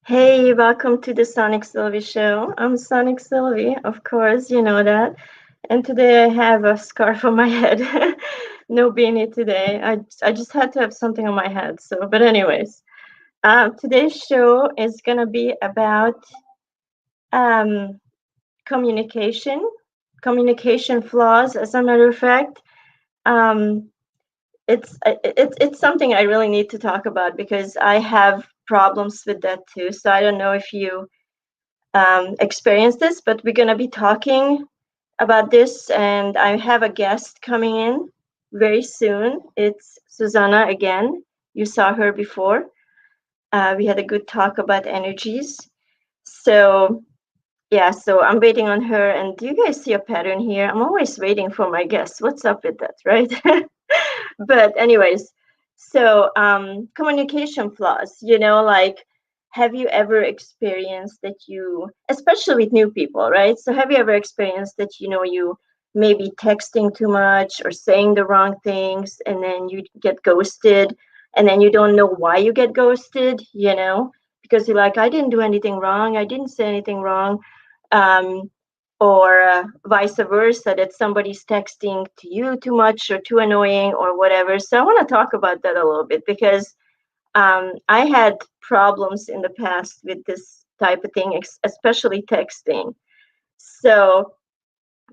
Hey, welcome to the Sonic Szilvi show. I'm Sonic Szilvi, of course, you know that. And today I have a scarf on my head. No beanie today. I just had to have something on my head. So, but anyways, today's show is gonna be about um, communication, communication flaws. As a matter of fact, um, it's something I really need to talk about because I have problems with that too. So I don't know if you experience this, but we're going to be talking about this. And I have a guest coming in very soon. It's Susanna again. You saw her before. We had a good talk about energies. So, yeah, so I'm waiting on her. And do you guys see a pattern here? I'm always waiting for my guests. What's up with that, right? But anyways, so communication flaws, like have you ever experienced that you, especially with new people, right? So have you ever experienced that you maybe texting too much or saying the wrong things and then you get ghosted and then you don't know why you get ghosted, because you're like, I didn't do anything wrong, I didn't say anything wrong. um, or vice versa, that somebody's texting to you too much or too annoying or whatever. So I want to talk about that a little bit because I had problems in the past with this type of thing, especially texting. So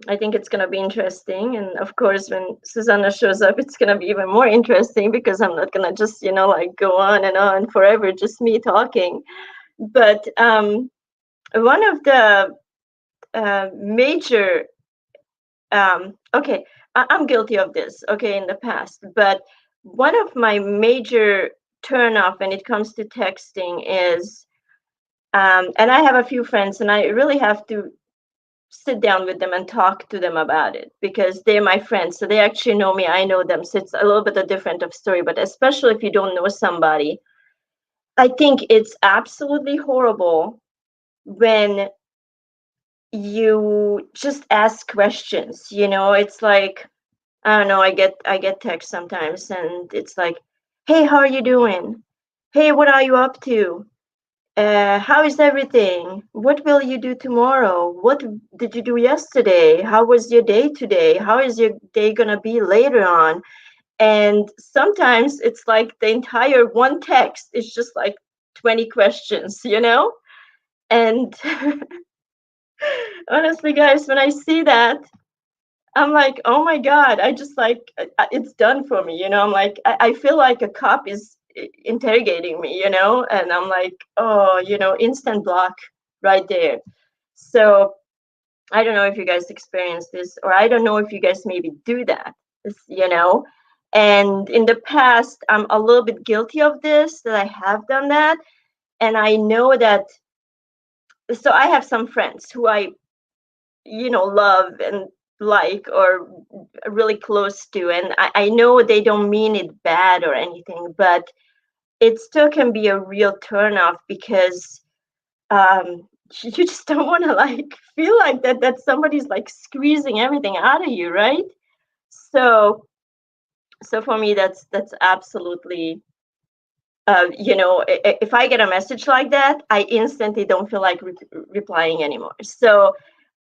I think it's going to be interesting. And of course, when Susanna shows up, it's going to be even more interesting because I'm not going to just, like go on and on forever, just me talking. But one of the major okay, I'm guilty of this, okay, in the past, but one of my major turn off when it comes to texting is, and I have a few friends, and I really have to sit down with them and talk to them about it because they're my friends, so they actually know me, I know them, so it's a little bit a different of story. But especially if you don't know somebody, I think it's absolutely horrible when you just ask questions. It's like, I don't know, I get text sometimes and it's like, "Hey, how are you doing? Hey, what are you up to? How is everything? What will you do tomorrow? What did you do yesterday? How was your day today? How is your day gonna be later on?" And sometimes it's like the entire one text is just like 20 questions. And honestly, guys, when I see that, I'm like, oh my God, I just like, it's done for me. I'm like, I feel like a cop is interrogating me, and I'm like, oh, instant block right there. So I don't know if you guys experience this, or I don't know if you guys maybe do that, you know. And in the past, I'm a little bit guilty of this, that I have done that. And I know that, so I have some friends who I love and like, or really close to, and I know they don't mean it bad or anything, but it still can be a real turnoff because you just don't want to like feel like that somebody's like squeezing everything out of you, right? So for me, that's absolutely, if I get a message like that, I instantly don't feel like replying anymore. So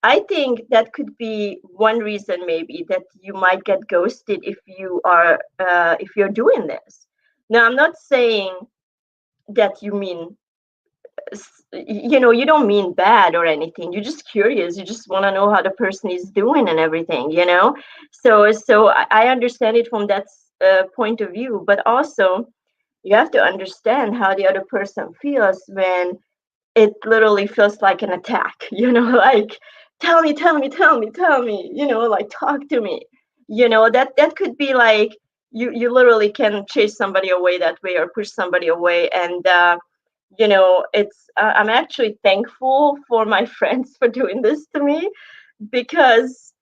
I think that could be one reason maybe that you might get ghosted if you're doing this. Now, I'm not saying that you don't mean bad or anything. You're just curious. You just want to know how the person is doing and everything. So I understand it from that point of view, but also you have to understand how the other person feels when it literally feels like an attack, like, tell me, tell me, tell me, tell me, like, talk to me. That could be like, you literally can chase somebody away that way or push somebody away. And it's I'm actually thankful for my friends for doing this to me, because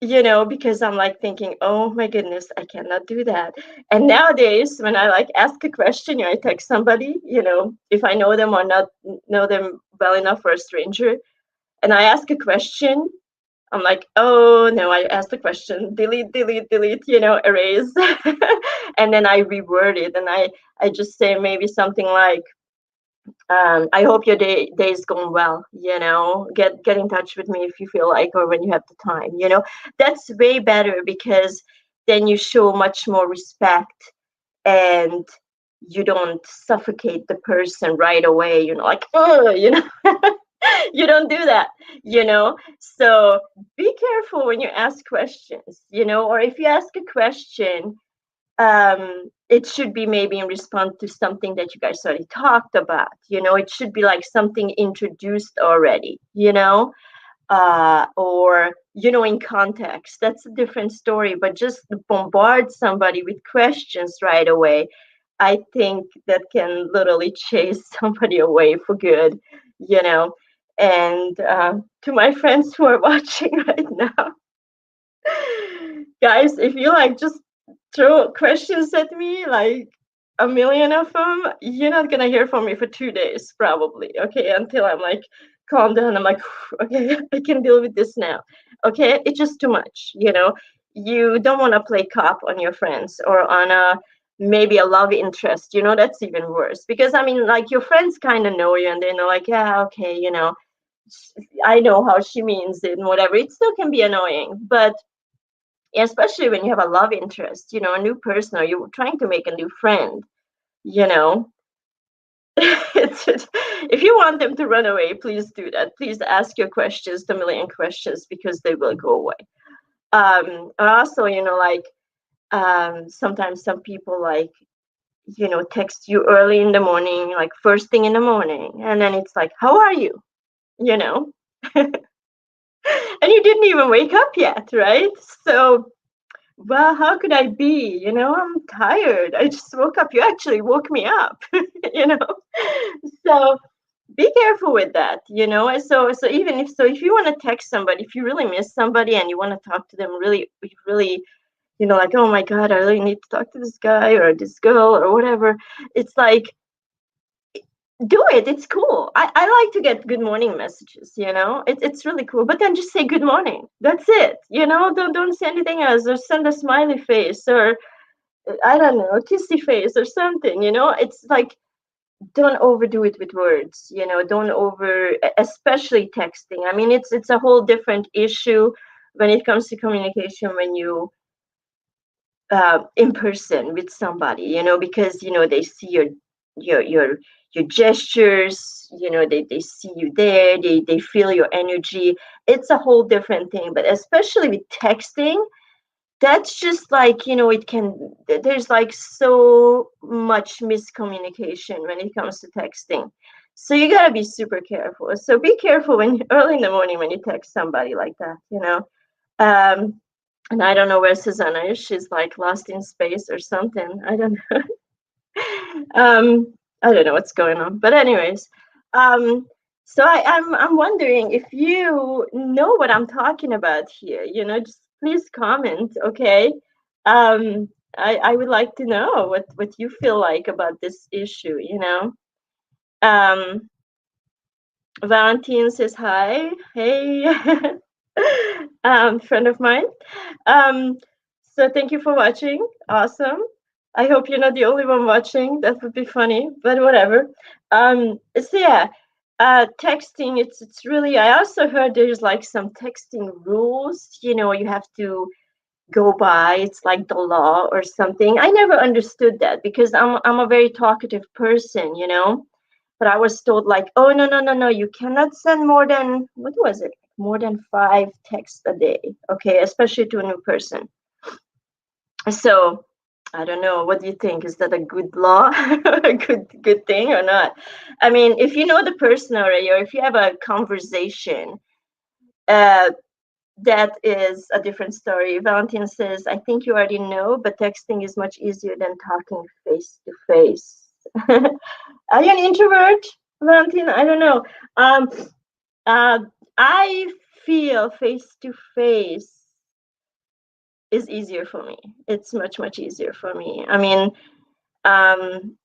because I'm like thinking, oh my goodness, I cannot do that. And nowadays, when I like ask a question or I text somebody, if I know them or not know them well enough for a stranger, and I ask a question, I'm like, oh no, I asked the question, delete, delete, delete, erase. And then I reword it and I just say maybe something like, I hope your day is going well. Get in touch with me if you feel like, or when you have the time. That's way better, because then you show much more respect, and you don't suffocate the person right away. Like, oh, you don't do that. So be careful when you ask questions. Or if you ask a question, it should be maybe in response to something that you guys already talked about. It should be like something introduced already, or in context. That's a different story. But just to bombard somebody with questions right away, I think that can literally chase somebody away for good. you know and to my friends who are watching right now, guys, if you like just throw questions at me, like a million of them, you're not gonna hear from me for 2 days probably. Okay, until I'm like calm down. I'm like, okay, I can deal with this now. Okay, it's just too much. You don't want to play cop on your friends, or on maybe a love interest. That's even worse, because I mean, like, your friends kind of know you, and they know, like, yeah, okay, I know how she means it and whatever. It still can be annoying, but especially when you have a love interest, a new person, or you're trying to make a new friend, you know. If you want them to run away, please do that. Please ask your questions, the million questions, because they will go away. Also, like, sometimes some people, like, text you early in the morning, like first thing in the morning, and then it's like, how are you? You know, and you didn't even wake up yet, right? So, well, how could I be? I'm tired. I just woke up. You actually woke me up, you know? So be careful with that, And so if you want to text somebody, if you really miss somebody and you want to talk to them really, really, like, oh my God, I really need to talk to this guy or this girl or whatever, it's like, do it. It's cool. I like to get good morning messages, it's really cool. But then just say good morning. That's it. Don't say anything else, or send a smiley face, or I don't know, a kissy face or something. It's like, don't overdo it with words. Don't especially texting. I mean, it's a whole different issue when it comes to communication, when you in person with somebody, because they see your your your gestures, they see you there, they feel your energy. It's a whole different thing. But especially with texting, that's just like, there's like so much miscommunication when it comes to texting. So you got to be super careful. So be careful when early in the morning when you text somebody like that. um and I don't know where Susanna is. She's like lost in space or something. I don't know. I don't know what's going on. But anyways, um, so I'm wondering if you know what I'm talking about here. Just please comment, okay? I would like to know what you feel like about this issue. Um, Valentine says hi. Hey, friend of mine. Um, so thank you for watching. Awesome. I hope you're not the only one watching. That would be funny, but whatever. So yeah, texting. It's really. I also heard there's like some texting rules. You have to go by. It's like the law or something. I never understood that, because I'm a very talkative person. But I was told, like, oh, no, no, no, no, you cannot send more than, what was it? More than 5 texts a day. Okay, especially to a new person. So I don't know. What do you think? Is that a good law, a good thing or not? I mean, if you know the person already, or if you have a conversation, uh, that is a different story. Valentin says, I think you already know, but texting is much easier than talking face to face. Are you an introvert, Valentin? I don't know. Uh, I feel face to face is easier for me. It's much, much easier for me. I mean, um,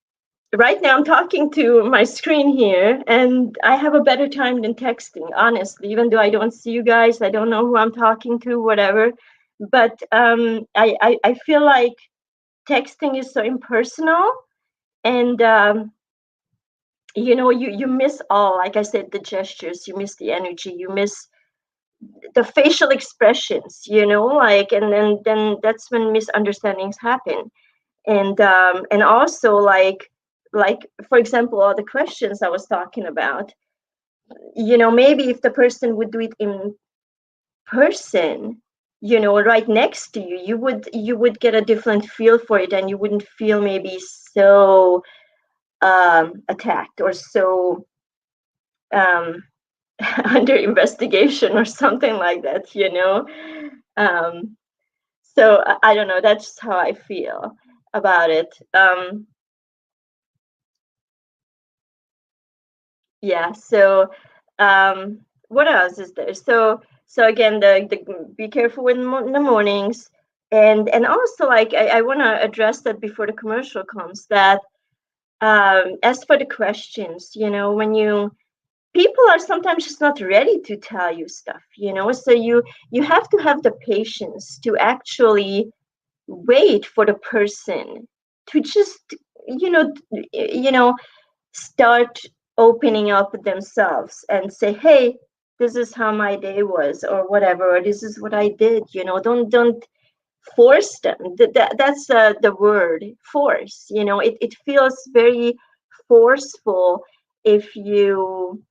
right now I'm talking to my screen here, and I have a better time than texting, honestly, even though I don't see you guys. I don't know who I'm talking to, whatever. But I feel like texting is so impersonal, and you miss all, like I said, the gestures, you miss the energy, you miss the facial expressions, like, and then that's when misunderstandings happen. And also, like for example, all the questions I was talking about, maybe if the person would do it in person, right next to you, you would get a different feel for it, and you wouldn't feel maybe so attacked or so um, under investigation or something like that. Um, so I don't know. That's just how I feel about it. Yeah. So what else is there? So again, the be careful in the mornings, and also, like, I want to address that before the commercial comes. That as for the questions, when people are sometimes just not ready to tell you stuff, so you have to have the patience to actually wait for the person to just you know you know start opening up themselves and say, hey, this is how my day was, or whatever, or this is what I did. Don't force them. That's the word, force. It feels very forceful if you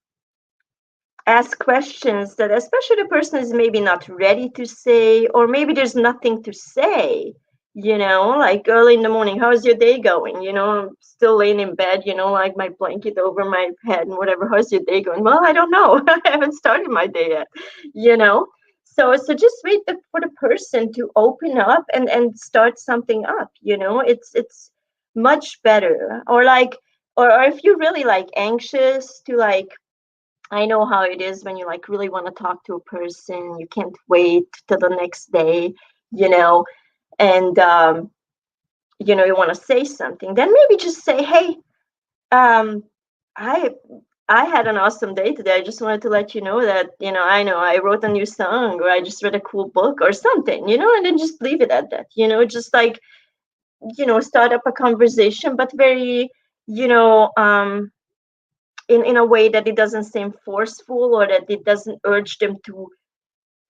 ask questions that, especially the person is maybe not ready to say, or maybe there's nothing to say. Like early in the morning, how's your day going? I'm still laying in bed, like my blanket over my head and whatever. How's your day going? Well, I don't know. I haven't started my day yet. you know so just wait for the person to open up and start something up. It's much better. Or like, or if you're really like anxious to, like, I know how it is when you like really want to talk to a person. You can't wait till the next day, you know, and you want to say something. Then maybe just say, "Hey, um, I I had an awesome day today. I just wanted to let you know that I know I wrote a new song, or I just read a cool book or something, and then just leave it at that. Just like start up a conversation, but very you know um in a way that it doesn't seem forceful, or that it doesn't urge them to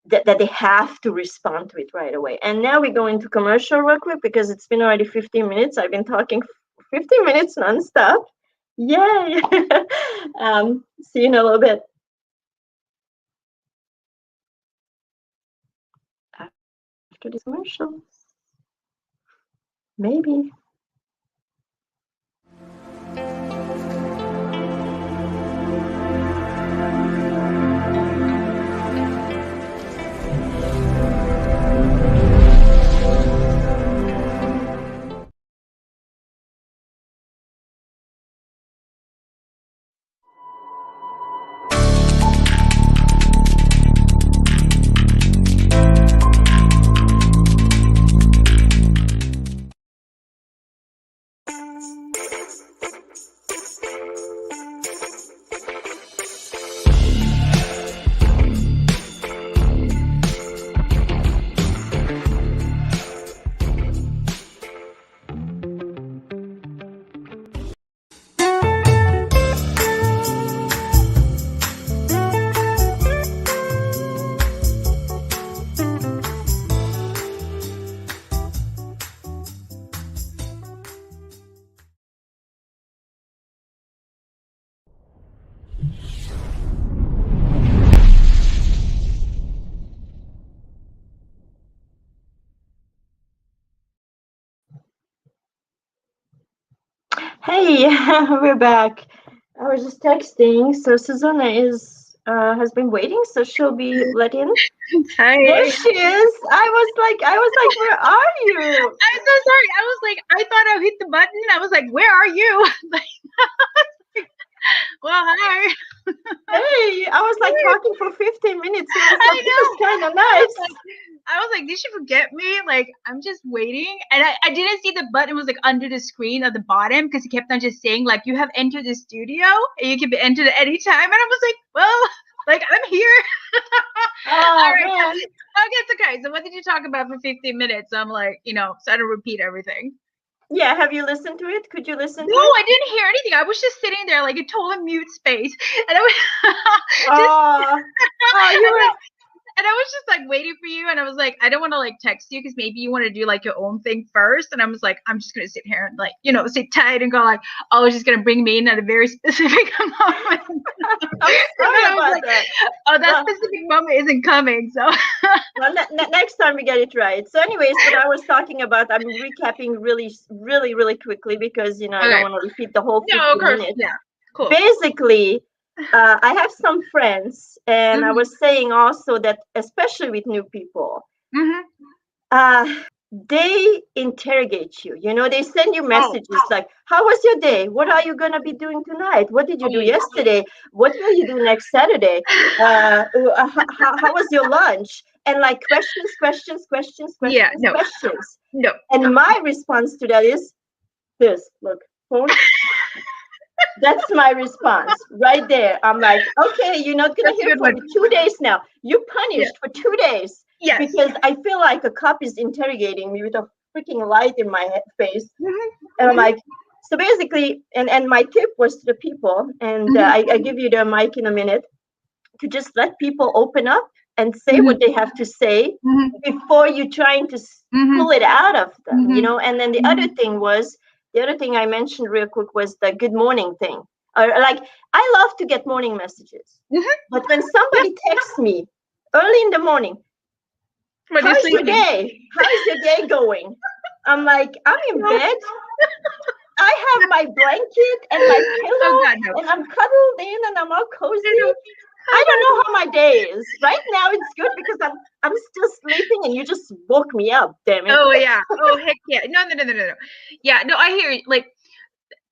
that they have to respond to it right away. And now we go into commercial real quick, because it's been already 15 minutes. I've been talking 15 minutes nonstop. Yay. See you in a little bit after these commercials, maybe. Hey, we're back. I was just texting. So Susanna has been waiting, so she'll be let in. Hi. There she is. I was like, where are you? I'm so sorry. I was like, I thought I hit the button. I was like, where are you? Well, hi. Hey, I was like talking for 15 minutes. I was I like, this is know. kind of I was nice. like, did she forget me? Like, I'm just waiting. And I didn't see the button was like under the screen at the bottom because he kept on just saying, like, you have entered the studio and you can be entered at any time. And I was like, well, like, I'm here. All Oh right. man. Okay, it's okay. So what did you talk about for 15 minutes? I'm like, so I don't repeat everything. Yeah, have you listened to it? Could you listen No, to it? I didn't hear anything. I was just sitting there like a total mute space, and I was just Oh, oh, you and were. I was just like waiting for you, and I was like, I don't want to like text you because maybe you want to do like your own thing first. And I was like, I'm just gonna sit here and like, sit tight and go like, oh, it's just gonna bring me in at a very specific moment. I'm And then sorry I was about like, that. oh, that Well, specific moment isn't coming. So well, next time we get it right. So, anyways, what I was talking about, I'm recapping really quickly because I don't okay, want to repeat the whole no, of 50 course, minutes. yeah, cool. Basically, I have some friends, and I Mm-hmm. was saying also that, especially with new people, Mm-hmm. uh, they interrogate you. They send you Oh, messages like, "How was your day? What are you gonna be doing tonight? What did you do oh, yesterday? What will you do next Saturday? How was your lunch?" And like yeah, no, questions. no. And my response to that is this: look, phone. That's my response right there. I'm like, okay, you're not gonna That's a hear good from one. me 2 days now. You're Yeah. punished for 2 days Yes. because I feel like a cop is interrogating me with a freaking light in my face, and I'm Mm-hmm. like, so basically, and my tip was to the people, and Mm-hmm. I give you the mic in a minute to just let people open up and say Mm-hmm. what they have to say Mm-hmm. before you trying to Mm-hmm. pull it out of them, Mm-hmm. and then the other thing I mentioned real quick was the good morning thing. Or like, I love to get morning messages, Mm-hmm. but when Yeah. somebody texts me early in the morning, When you're how's your sleeping. day? How is your day going? I'm like, I'm in No. bed. I have my blanket and my Oh pillow, God, no. and I'm cuddled in and I'm all No, cozy. no. I Oh don't God. know how my day is. Right now it's good because I'm still sleeping and you just woke me up, damn it. Oh yeah. Oh heck yeah. No, no, no, no, no, no. Yeah, no, I hear you. Like,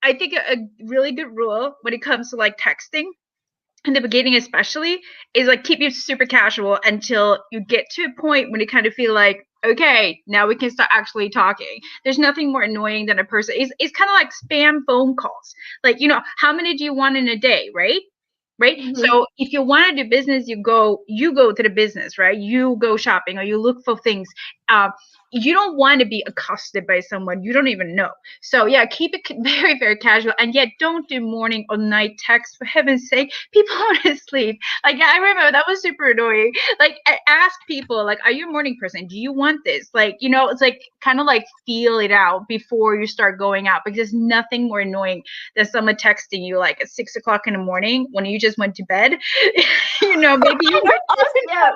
I think a really good rule when it comes to like texting in the beginning, especially, is like keep it super casual until you get to a point when you kind of feel like, okay, now we can start actually talking. There's nothing more annoying than a person. It's kind of like spam phone calls. Like, how many do you want in a day, right? Right. Mm-hmm. So if you want to do business, you go to the business, right? You go shopping or you look for things. Um, you don't want to be accosted by someone you don't even know. So yeah, keep it very, very casual, and yet don't do morning or night text. For heaven's sake, people want to sleep. Like, I remember that was super annoying. Like, I ask people, like, are you a morning person? Do you want this? Like, it's like kind of like feel it out before you start going out, because there's nothing more annoying than someone texting you like at 6 o'clock in the morning when you just went to bed. Maybe you went Us, yeah,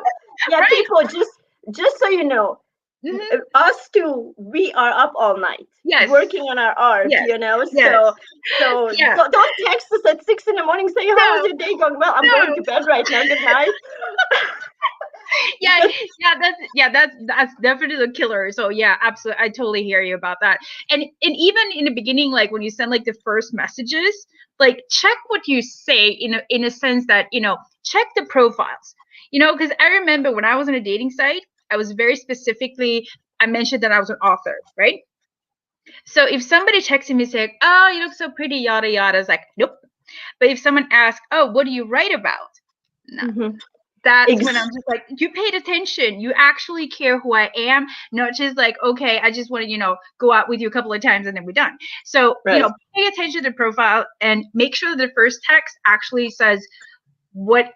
yeah, right. people, just so you know, Mm-hmm. us too, we are up all night Yes. working on our art, Yes. Yes. so Yeah. don't text us at 6 in the morning saying, how was No. your day going? Well, I'm going No. to bed right now, good night. Yeah, that's definitely the killer. So yeah, absolutely, I totally hear you about that. And even in the beginning, like when you send like the first messages, like check what you say in a sense that check the profiles. Because I remember when I was on a dating site, I was very specifically, I mentioned that I was an author, right? So if somebody texted me saying, "Oh, you look so pretty," yada yada, it's like, nope. But if someone asks, "Oh, what do you write about?" No, Mm-hmm. that's when I'm Ex- just like, you paid attention. You actually care who I am, not just like, okay, I just want to, go out with you a couple of times and then we're done. So, right. pay attention to the profile and make sure the first text actually says what,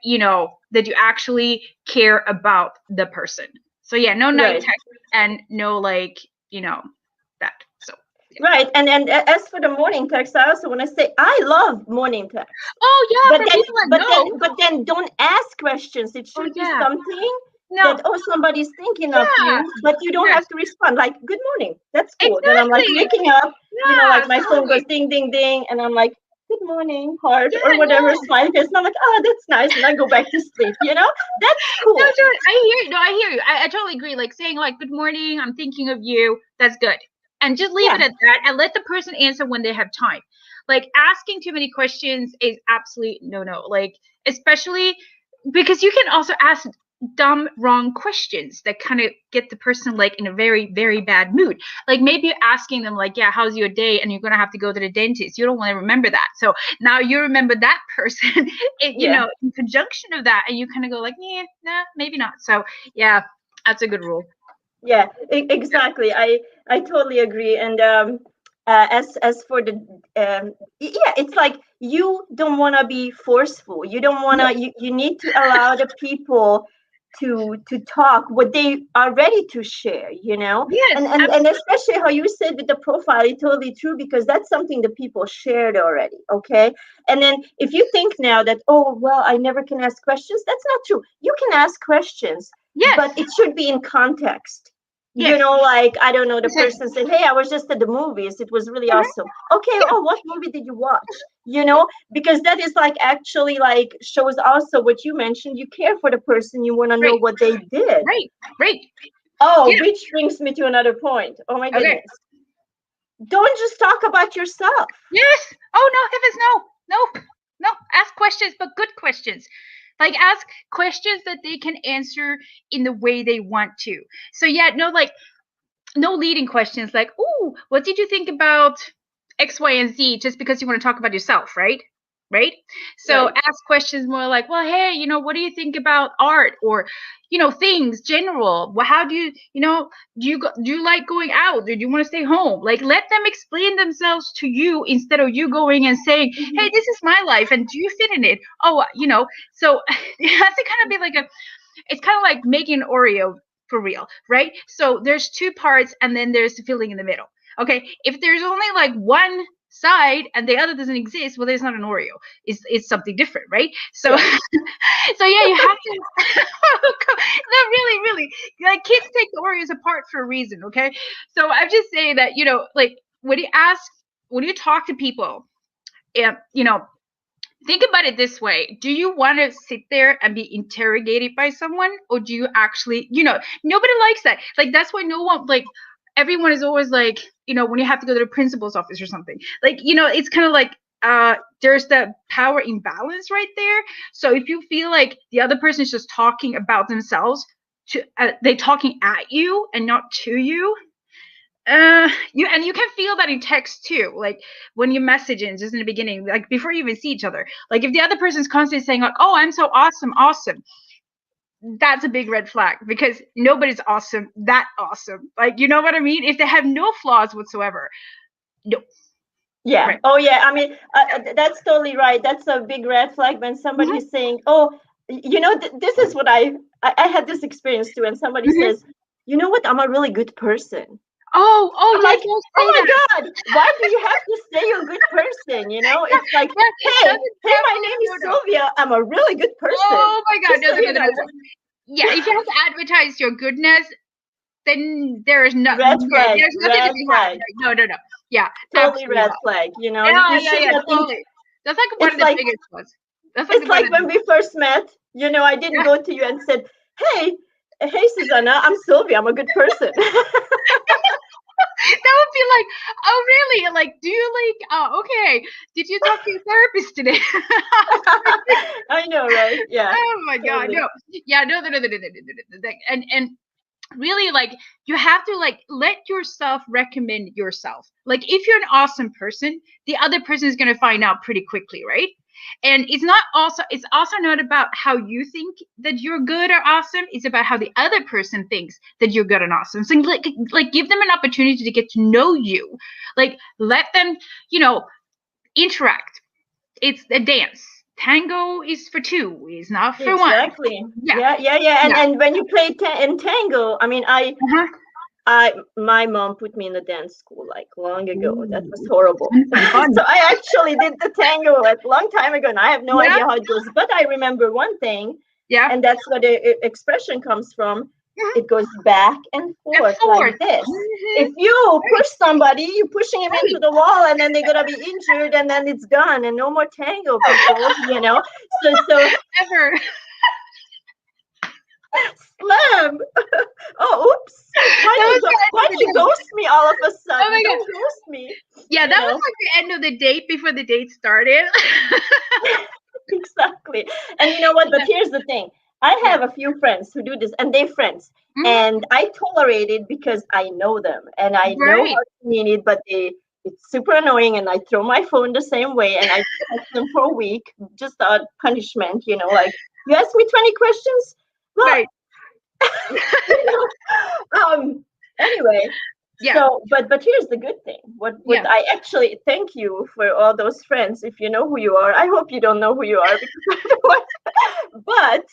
that you actually care about the person. So yeah, no night Right. text and no like, that. So yeah. Right. And as for the morning text, I also want to say I love morning text. Oh yeah, But for then people that but then know. but then don't ask questions. It Oh should be yeah. something No. that, oh, somebody's thinking of Yeah. you, but you don't Yes. have to respond. Like, good morning. That's cool. Then I'm like Exactly. waking up, like Yeah, my phone goes totally. ding ding ding, and I'm like, good morning, heart, or Yeah, whatever, no. smiley face. And I'm like, oh, that's nice. And I go back to sleep, That's No, cool. totally. I hear you. No, I hear you. I totally agree. Like saying like "Good morning, I'm thinking of you." That's good, and just leave it Yeah. at that, and let the person answer when they have time. Like asking too many questions is absolutely no. Like especially because you can also ask dumb wrong questions that kind of get the person like in a very very bad mood. Like maybe you're asking them like, yeah, how's your day, and you're gonna have to go to the dentist. You don't want to remember that, so now you remember that person Yeah. in conjunction of that, and you kind of go like, yeah, nah, maybe not. So yeah, that's a good rule. Yeah, exactly. I totally agree. And as for the yeah, it's like you don't want to be forceful. You don't want to. You need to allow the people to talk what they are ready to share. Yes, And especially how you said with the profile, it's totally true, because that's something the people shared already. Okay, and then if you think now that, oh well, I never can ask questions, that's not true. You can ask questions, yes, but it should be in context. yes, Like, I don't know, the exactly. person said, hey, I was just at the movies, it was really Mhm. awesome. Okay, Yeah, oh, what movie did you watch? Because that is like actually like shows also what you mentioned. You care for the person, you want to know right, what they did. right, right. Oh, Yeah. which brings me to another point. Oh my Okay. goodness, don't just talk about yourself. Yes. Oh no, heavens, no, no. Ask questions, but good questions. Like ask questions that they can answer in the way they want to. So yeah, no, like no leading questions like, "Ooh, what did you think about X, Y, and Z?" Just because you want to talk about yourself, right? Right. So Right. ask questions more like, "Well, hey, what do you think about art or, things general? Well, how do you, do you like going out or do you want to stay home?" Like, let them explain themselves to you instead of you going and saying, "Hey, Mhm. this is my life, and do you fit in it?" Oh, So it has to kind of be like it's kind of like making an Oreo for real, right? So there's two parts and then there's the filling in the middle. Okay, if there's only like one side and the other doesn't exist, well, there's not an Oreo. It's something different, right? So Yeah. so yeah, you have to. No, really, really, like kids take the Oreos apart for a reason. Okay, so I'm just saying that like when you talk to people, yeah, think about it this way. Do you want to sit there and be interrogated by someone, or do you actually, nobody likes that. Like that's why no one, like, everyone is always like, when you have to go to the principal's office or something, like, it's kind of like there's the power imbalance right there. So if you feel like the other person is just talking about themselves, they talking at you and not to you, you can feel that in text too, like when you messaging just in the beginning, like before you even see each other, like if the other person's constantly saying like, "Oh, I'm so awesome," that's a big red flag, because nobody's awesome, like, you know what I mean? If they have no flaws whatsoever, no. Yeah. Right. Oh, yeah. I mean, that's totally right. That's a big red flag when somebody Mm-hmm. is saying, "Oh, this is what I had this experience too." And somebody Mm-hmm. says, "You know what? I'm a really good person." Oh I'm yeah, like, don't "Oh say my that. God, why do you have to say you're a good person?" Yeah, It's like, that's hey, my definitely name no, is no. Sylvia. I'm a really good person. Oh my god, Just no, so no, no, you no, know. no. Yeah, if you have to advertise your goodness, then there is not, Red yeah, flag. there's nothing to Red be had. flag. No, no, no. Yeah, Totally absolutely red not. flag. Yeah, You yeah, should yeah, not think. totally. That's like one It's of the like biggest ones. That's like It's the one like of the, when we first met, I didn't yeah. go to you and said, hey, Susanna, I'm Sylvia. I'm a good person. That would be like, oh really? Like, do you like? Oh, okay. Did you talk to your therapist today? I know, right? Yeah, Oh my god, totally. no. Yeah, no, no, no, no, no, no, no, no. And really, like, you have to like let yourself recommend yourself. Like if you're an awesome person, the other person is going to find out pretty quickly, right? And it's also not about how you think that you're good or awesome. It's about how the other person thinks that you're good and awesome. So like give them an opportunity to get to know you. Like let them, interact. It's a dance. Tango is for two, is not for one. Exactly. Yeah. Yeah. And Yeah. and when you play in tango, I mean, Uh-huh. my mom put me in a dance school like long ago. That was Ooh, horrible. fun. So I actually did the tango a long time ago, and I have no Yeah. idea how it goes. But I remember one thing, Yeah. and that's where the expression comes from. Mhm. It goes back and And forth like forth. this. Mhm. If you Right. push somebody, you're pushing him into Right. the wall, and then they're gonna be injured, and then it's done, and no more tango, people. So Ever. slam. Oh, oops. That was the end Why of do the you date. ghost me all of a Oh sudden? my god. Don't ghost me. Yeah, You that was know like the end of the date before the date started. exactly. And you know what? But Yeah. here's the thing. I Yeah. have a few friends who do this, and they're friends. Mhm. And I tolerate it because I know them and I know how Right. to mean it, but it's super annoying, and I throw my phone the same way, and I text them for a week, just a punishment, like, you asked me 20 questions? Well, Right. you know, anyway, Yeah. So, but here's the good thing. What Yeah. I actually thank you for all those friends. If you know who you are, I hope you don't know who you are because otherwise. But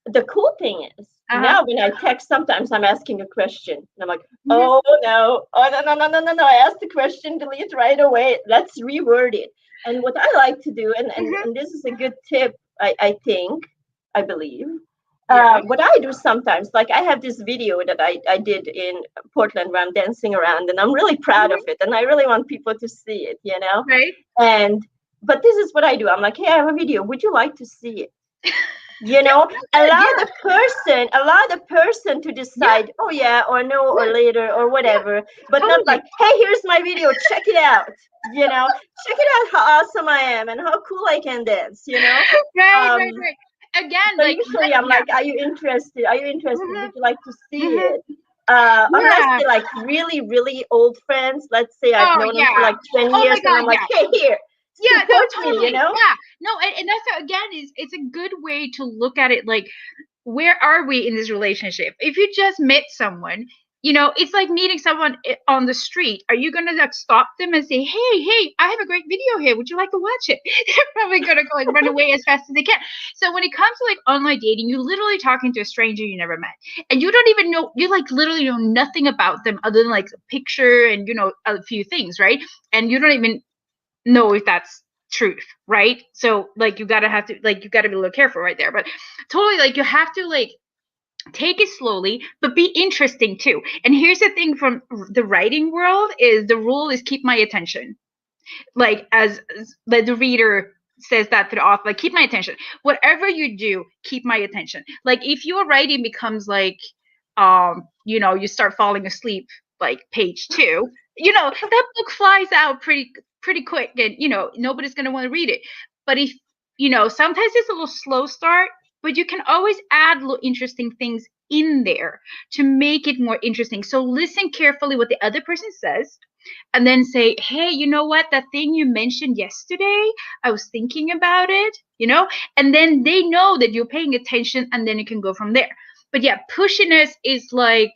the cool thing is now when I text, sometimes I'm asking a question and I'm like, oh no, I asked the question, delete right away. Let's reword it. And what I like to do, and this is a good tip, I think, I believe. Yeah. What I do sometimes, like I have this video that I did in Portland where I'm dancing around, and I'm really proud of it, and I really want people to see it, you know. Right. And but this is what I do. I'm like, hey, I have a video. Would you like to see it? You know, allow the person to decide, oh yeah or no or later or whatever, but not like, hey, here's my video, check it out, you know, check it out how awesome I am and how cool I can dance, you know. Right. Again, So like usually I'm like, are you interested, would you like to see it? Unless Yeah. they're like really old friends, let's say I've Oh known them for yeah. like 20 Oh my years and God. I'm like, Yeah. hey, here, Yeah. No. support me, you Totally. know. Yeah. No. And that's how, again, is it's a good way to look at it. Like, where are we in this relationship? If you just met someone, you know, it's like meeting someone on the street. Are you gonna like stop them and say, hey, I have a great video here, would you like to watch it? They're probably gonna go like run away as fast as they can. So when it comes to like online dating, you're literally talking to a stranger you never met, and you don't even know, you like literally know nothing about them other than like a picture and, you know, a few things, right? And you don't even know if that's truth, right? So like you gotta be a little careful right there. But totally, like, you have to like take it slowly, but be interesting too. And here's the thing from the writing world is the rule is keep my attention. Like as like the reader says that to the author, like, keep my attention. Whatever you do, keep my attention. Like if your writing becomes like, you know, you start falling asleep like page 2, you know, that book flies out pretty quick, and you know nobody's going to want to read it. But if, you know, sometimes it's a little slow start, but you can always add little interesting things in there to make it more interesting. So listen carefully what the other person says, and then say, hey, you know what, that thing you mentioned yesterday, I was thinking about it, you know. And then they know that you're paying attention, and then you can go from there. But yeah, pushiness is like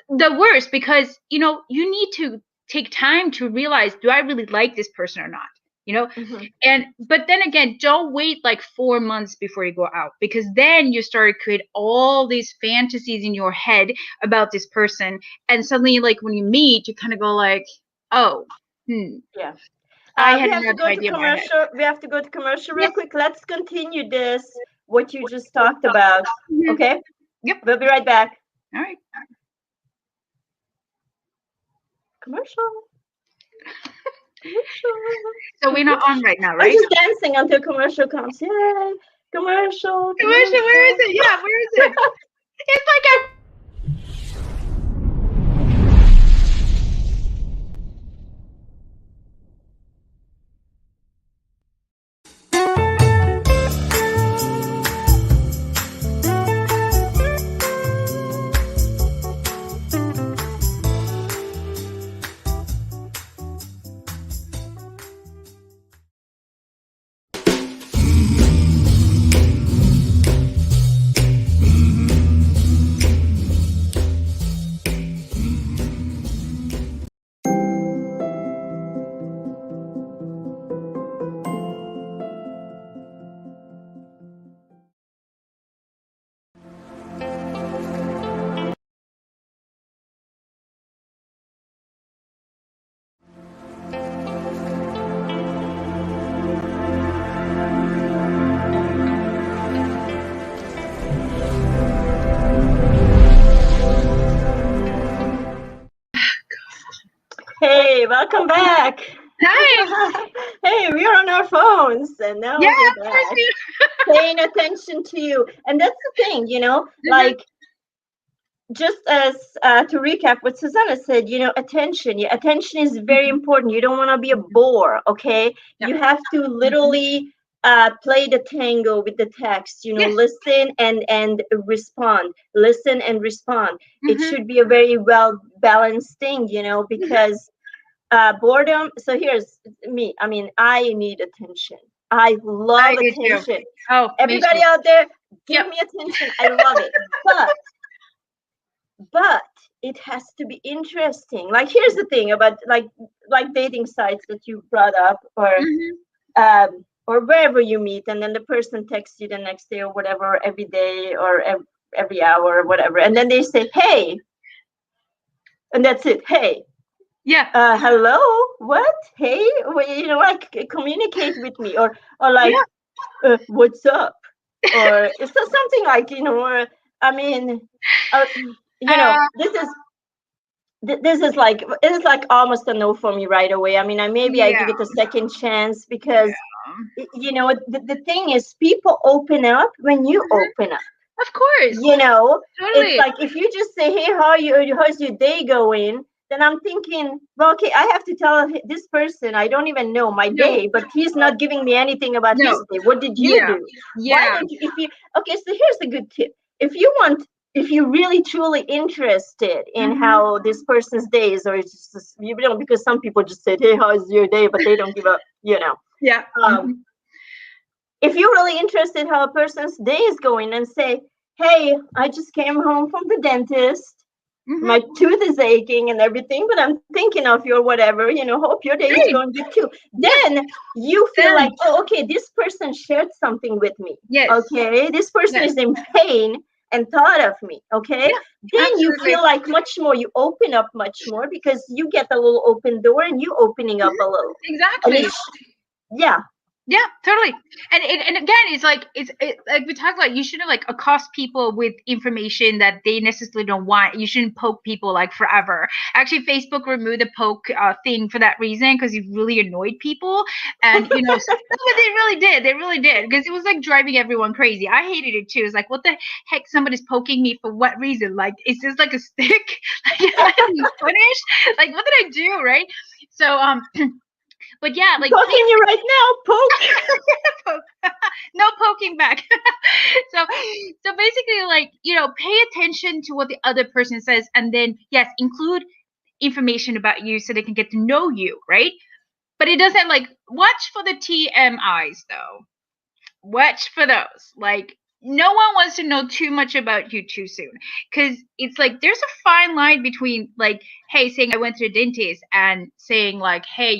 the worst, because you know you need to take time to realize, do I really like this person or not, you know. And but then again, don't wait like 4 months before you go out, because then you start to create all these fantasies in your head about this person, and suddenly like when you meet, you kind of go like, oh, Yeah. I We had have to another go to idea in my head. commercial. We have to go to commercial real Yes. quick. Let's continue this, what you just talked about. Okay? Yep. We'll be right back. All right. Commercial. Commercial. So we're not on right now, I'm right? just dancing until commercial comes. Yay. Commercial. Commercial, where is it? Yeah, where is it? It's like a Hey, welcome back. Hi. Hey, we're on our phones and now Yeah, we're of course back. we Paying attention to you. And that's the thing, you know, like just as to recap what Susanna said, you know, attention. Yeah, attention is very important. You don't want to be a bore, okay? Yep. You have to literally play the tango with the text. You know, Yes. listen and respond. Listen and respond. It should be a very well balanced thing, you know, because boredom. So here's me. I mean, I need attention. I love I do too. attention. Oh, Everybody me too. out there, give Yep. me attention. I love it. But it has to be interesting. Like, here's the thing about like dating sites that you brought up, or wherever you meet, and then the person texts you the next day or whatever, every day or every hour or whatever, and then they say, "Hey," and that's it. Hey, Yeah. hello, what? Hey, like communicate with me, or like, Yeah. what's up, or it's just something like, or I mean, Uh, this is like almost a no for me right away. I mean, maybe I yeah. give it a second chance because Yeah. the thing is, people open up when you open up. Of course. It's Totally. like if you just say, "Hey, how's your day going?" Then I'm thinking, well, okay, I have to tell this person I don't even know my No. day, but he's not giving me anything about his No. day. What did you Yeah. do? Why Yeah. don't you? If you Okay, so here's the good tip. If you're really truly interested in how this person's day is, or it's just, because some people just say, "Hey, how's your day?" but they don't give a. Yeah. Um, if you're really interested how a person's day is going, and say, "Hey, I just came home from the dentist. My tooth is aching and everything, but I'm thinking of you," or whatever, hope your day is Great. going good too. Yeah. Then you feel Then. like, oh, okay, this person shared something with me. Yes. Okay, this person Yes. is in pain and thought of me. Okay, Yeah. then you Absolutely. feel like much more, you open up much more because you get a little open door and you opening up a little. And Exactly. it's, yeah, Yeah, totally. And again, it's like we talked about. You shouldn't like accost people with information that they necessarily don't want. You shouldn't poke people like forever. Actually, Facebook removed the poke thing for that reason because it really annoyed people. And but they really did. They really did because it was like driving everyone crazy. I hated it too. It's like, what the heck? Somebody's poking me for what reason? Like, is this like a stick? Like, am I being punished? Like, what did I do? Right? So but yeah, like pay talking you right now, poke. no poking back. so so basically, like, pay attention to what the other person says, and then yes, include information about you so they can get to know you, right? But it doesn't, like, watch for the TMIs though. Watch for those. Like, no one wants to know too much about you too soon, because it's like there's a fine line between, like, hey, saying I went to the dentist and saying like, hey,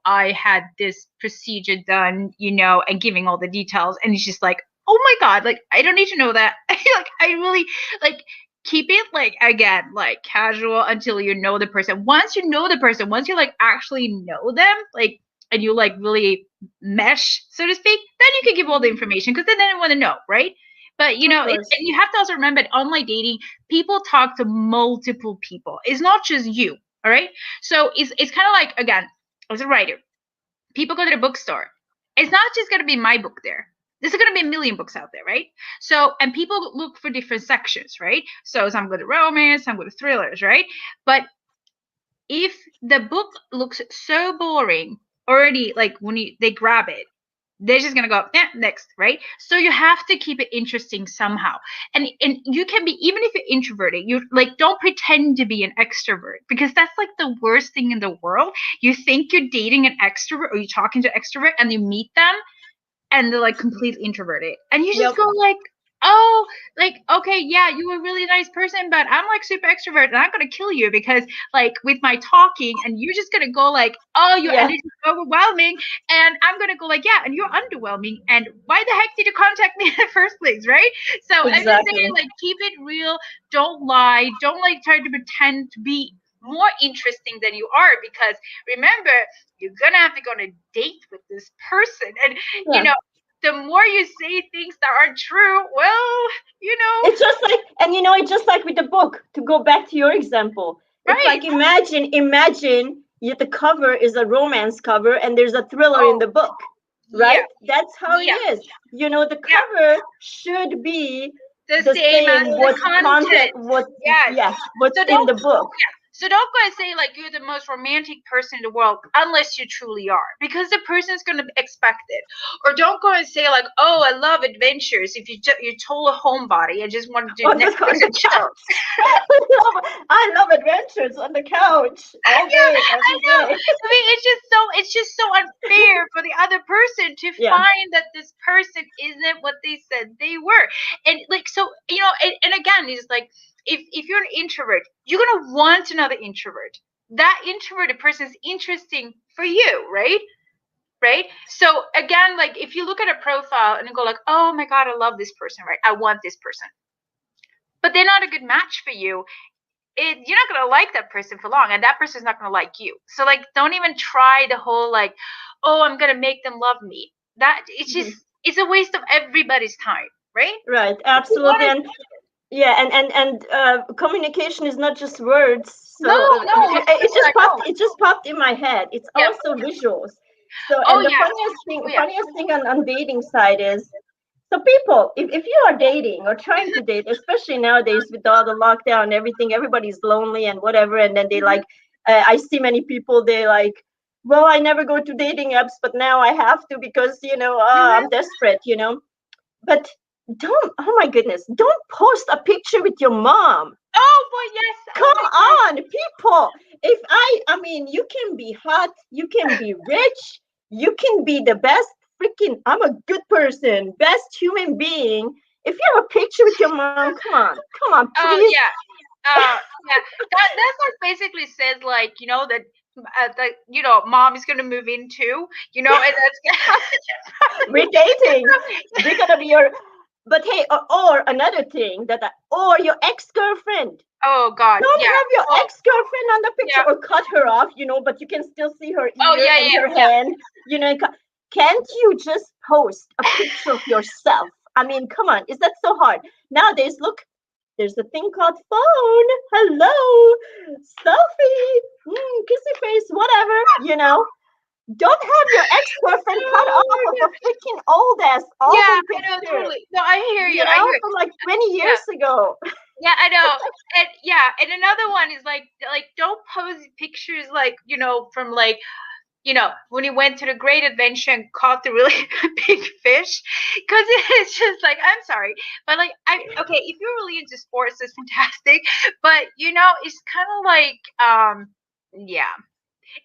I had this procedure done, and giving all the details, and it's just like, oh my god, like, I don't need to know that. Like, I really, like, keep it, like, again, like, casual until you know the person. Once you know the person, once you like actually know them, like, and you like really mesh, so to speak, then you can give all the information, because then they want to know, right? But Course. and you have to also remember that online dating, people talk to multiple people. It's not just you, all right? So it's kind of like, again, as a writer, people go to the bookstore. It's not just going to be my book there. There's going to be a million books out there, right? So, and people look for different sections, right? So some go to romance, some go to thrillers, right? But if the book looks so boring already, like when they grab it, they're just gonna go, yeah, next, right? So you have to keep it interesting somehow. And you can be, even if you're introverted, you like, don't pretend to be an extrovert, because that's like the worst thing in the world. You think you're dating an extrovert or you're talking to an extrovert, and you meet them and they're like completely introverted, and you just Yep. go like, oh, like, okay, yeah, you're a really nice person, but I'm like super extrovert and I'm gonna kill you because, like, with my talking, and you're just gonna go like, oh, your Yeah, energy is overwhelming, and I'm gonna go like, yeah, and you're underwhelming, and why the heck did you contact me in the first place, right? So I'm just saying, exactly. like, keep it real, don't lie, don't like try to pretend to be more interesting than you are, because remember, you're gonna have to go on a date with this person, and you Yeah. know the more you say things that aren't true, well, It's just like, and it's just like with the book, to go back to your example. It's right? like, imagine the cover is a romance cover and there's a thriller in Oh, the book, yeah, right? That's how it yeah, is. The yeah. cover should be The the same as same, the what content, content. Yes. what's So in don't the book. So don't go and say like you're the most romantic person in the world unless you truly are, because the person's gonna expect it. Or don't go and say like, oh, I love adventures if you're total homebody and just want to do On the Netflix and chill. couch. I love adventures on the couch all Yeah, day, I every know. day. I mean, it's just so unfair for the other person to Yeah. find that this person isn't what they said they were. And like, so, and again, it's like, if you're an introvert, you're gonna want another introvert. That introverted person is interesting for you, right? Right. So again, like if you look at a profile and you go like, oh my God, I love this person, right? I want this person. But they're not a good match for you. You're not gonna like that person for long, and that person's not gonna like you. So like, don't even try the whole like, oh, I'm gonna make them love me. That it's just it's a waste of everybody's time, right? Right, absolutely. And yeah, and communication is not just words. So No, no, of it course just not. popped. No. It just popped in my head. It's Yeah. also visuals. So, Oh and the yeah. Oh yeah. funniest thing on dating side is, so people, if you are dating or trying to date, especially nowadays with all the lockdown and everything, everybody's lonely and whatever, and then they like, I see many people, they like, well, I never go to dating apps, but now I have to because I'm desperate, But don't, oh my goodness, don't post a picture with your mom. Oh boy, yes. Come on, people. I mean, you can be hot, you can be rich, you can be the best freaking, I'm a good person, best human being. If you have a picture with your mom, come on, Oh please. yeah. Yeah. That's like basically says like that mom is gonna move in too. And that's We're dating. They're gonna be your. But hey, or another thing or your ex-girlfriend. oh God, Don't yeah. have your ex-girlfriend on the picture Yeah. or cut her off, but you can still see her Oh ear yeah, and yeah, her yeah. hand. Can't you just post a picture of yourself? I mean, come on, is that so hard? Nowadays, look, there's a thing called phone. Hello, selfie, kissy face, whatever. Don't have your ex-girlfriend cut off of a freaking old ass album picture. I know, totally. No, I hear you. I hear From like 20 years ago. Yeah, I know. And another one is like don't post pictures like, from like, when you went to the great adventure and caught the really big fish. Because it's just like, I'm sorry. But like, okay, if you're really into sports, it's fantastic. But, it's kind of like, yeah.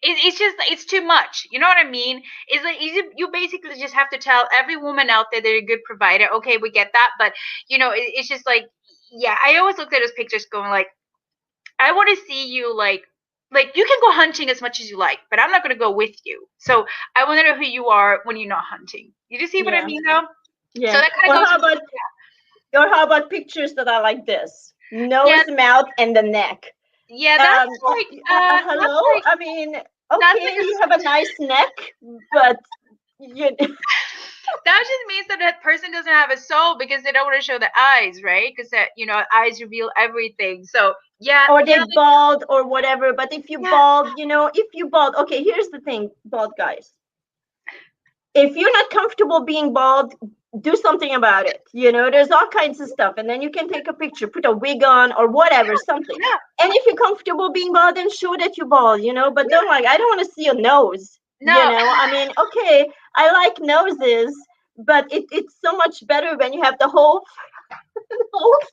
It's just, it's too much. You know what I mean? It's like you basically just have to tell every woman out there they're a good provider. Okay, we get that. But, it's just like, yeah, I always looked at those pictures going like, I want to see you like you can go hunting as much as you like, but I'm not going to go with you. So I want to know who you are when you're not hunting. You just see what I mean, though? Yeah. So that kind of goes. Or how about pictures that are like this? Nose, mouth, and the neck. Yeah, that's like. Hello. Like, I mean, okay, you have a nice neck, but you. That just means that person doesn't have a soul because they don't want to show the eyes, right? Because eyes reveal everything. So yeah. Or they bald or whatever. But if you bald, okay, here's the thing, bald guys. If you're not comfortable being bald, do something about it. There's all kinds of stuff. And then you can take a picture, put a wig on or whatever, something. Yeah. And if you're comfortable being bald, then show that you're bald, but don't I don't want to see your nose. No. I mean, okay, I like noses, but it's so much better when you have the whole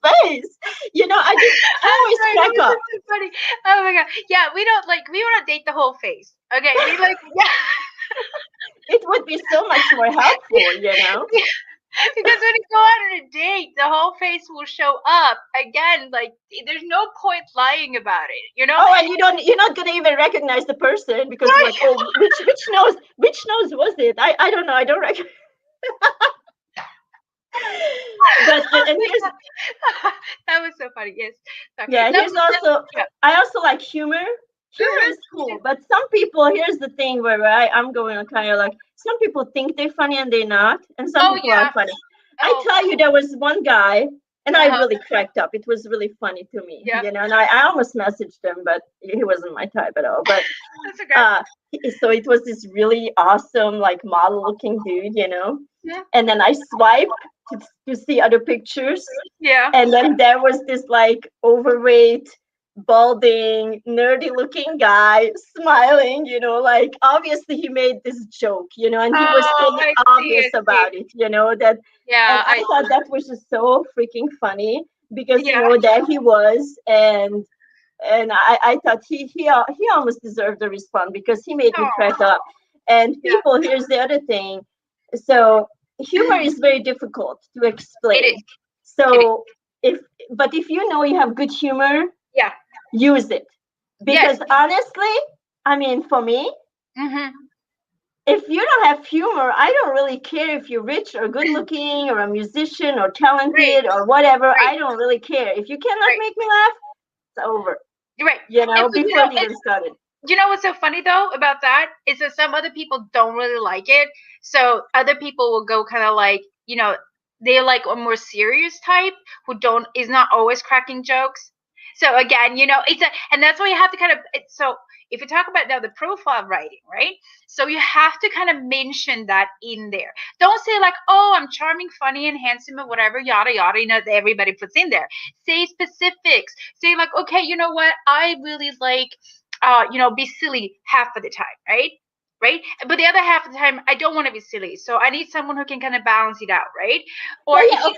face. I just always crack up. So funny. Oh my God. Yeah, we want to date the whole face. Okay. We like, yeah. It would be so much more helpful, Because when you go out on a date, the whole face will show up again. Like there's no point lying about it, Oh, and you're not gonna even recognize the person because like, oh, which nose was it? I don't know. I don't recognize. But and here's that was so funny. Yes. Sorry. Yeah. Here's also I also like humor. Humor is cool, but some people, here's the thing where I'm going kind of like, some people think they're funny and they're not, and some people are funny. I tell you, there was one guy, and I really cracked up. It was really funny to me, and I almost messaged him, but he wasn't my type at all. But so it was this really awesome, like model-looking dude, and then I swiped to see other pictures, and then there was this like overweight, balding, nerdy looking guy smiling, like obviously he made this joke, and he was totally obvious about it, that. And I thought that was just so freaking funny because there he was, and I thought he almost deserved a response because he made me crack up. And people, here's the other thing. So humor is very difficult to explain. So But if you know you have good humor, Yeah. use it. Because Yes. honestly, I mean, for me, if you don't have humor, I don't really care if you're rich or good looking or a musician or talented or whatever. I don't really care. If you cannot make me laugh, it's over. You're right. Before it even started. You know what's so funny though about that is that some other people don't really like it. So other people will go kind of like, they're like a more serious type who is not always cracking jokes. So again, and that's why you have to kind of, so if you talk about now the profile writing, right? So you have to kind of mention that in there. Don't say like, oh, I'm charming, funny, and handsome, or whatever, yada, yada, that everybody puts in there. Say specifics. Say like, okay, you know what? I really like, be silly half of the time, right? Right? But the other half of the time, I don't want to be silly. So I need someone who can kind of balance it out, right? Or of